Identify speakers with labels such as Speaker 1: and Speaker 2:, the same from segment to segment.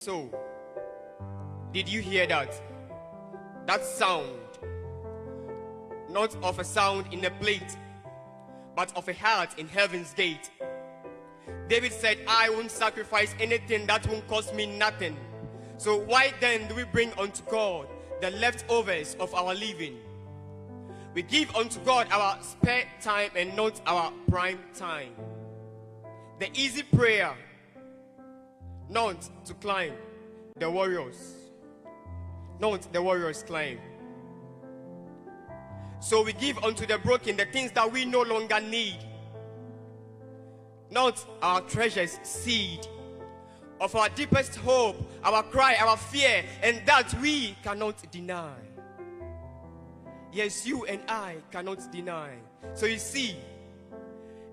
Speaker 1: So, did you hear that? That sound, not of a sound in a plate, but of a heart in heaven's gate. David said, I won't sacrifice anything that won't cost me nothing. So why then do we bring unto God the leftovers of our living? We give unto God our spare time and not our prime time. The easy prayer, not to climb the warriors, not the warriors climb. So we give unto the broken the things that we no longer need, not our treasures, seed of our deepest hope, our cry, our fear, and that we cannot deny. Yes, you and I cannot deny. So you see,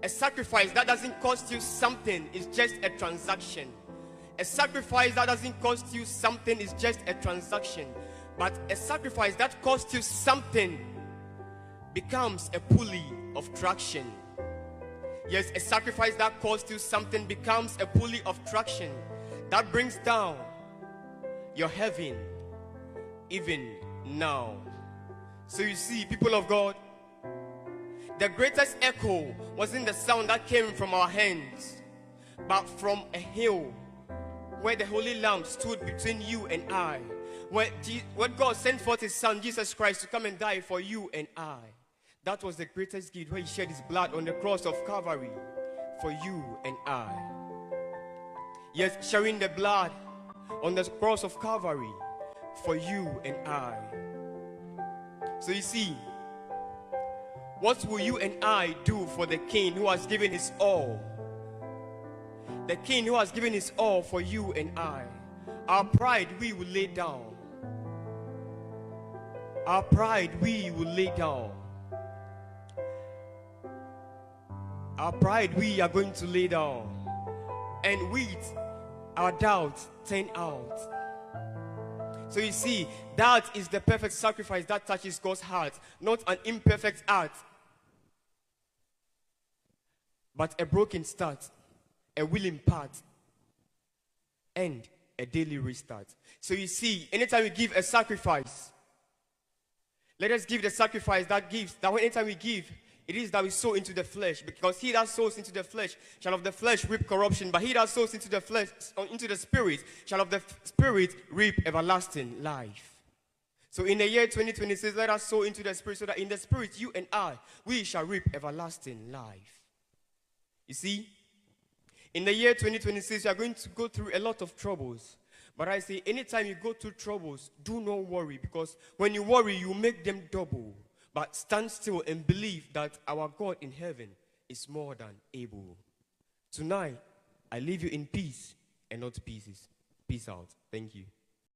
Speaker 1: a sacrifice that doesn't cost you something is just a transaction. A sacrifice that doesn't cost you something is just a transaction. But a sacrifice that costs you something becomes a pulley of traction. Yes, a sacrifice that costs you something becomes a pulley of traction that brings down your heaven even now. So you see, people of God, the greatest echo wasn't the sound that came from our hands, but from a hill where the Holy Lamb stood between you and I, where God sent forth His Son, Jesus Christ, to come and die for you and I. That was the greatest gift, where He shed His blood on the cross of Calvary for you and I. Yes, sharing the blood on the cross of Calvary for you and I. So you see, what will you and I do for the King who has given His all? The King who has given His all for you and I. Our pride we will lay down. Our pride we will lay down. Our pride we are going to lay down. And with our doubts turn out. So you see, that is the perfect sacrifice that touches God's heart. Not an imperfect act, but a broken start, a willing path, and a daily restart. So you see, anytime we give a sacrifice, let us give the sacrifice that gives, that anytime we give, it is that we sow into the flesh. Because he that sows into the flesh shall of the flesh reap corruption, but he that sows into the flesh, into the spirit, shall of the spirit reap everlasting life. So in the year 2026, let us sow into the spirit, so that in the spirit, you and I, we shall reap everlasting life. You see, in the year 2026, you are going to go through a lot of troubles. But I say, anytime you go through troubles, do not worry, because when you worry, you make them double. But stand still and believe that our God in heaven is more than able. Tonight, I leave you in peace and not pieces. Peace out. Thank you.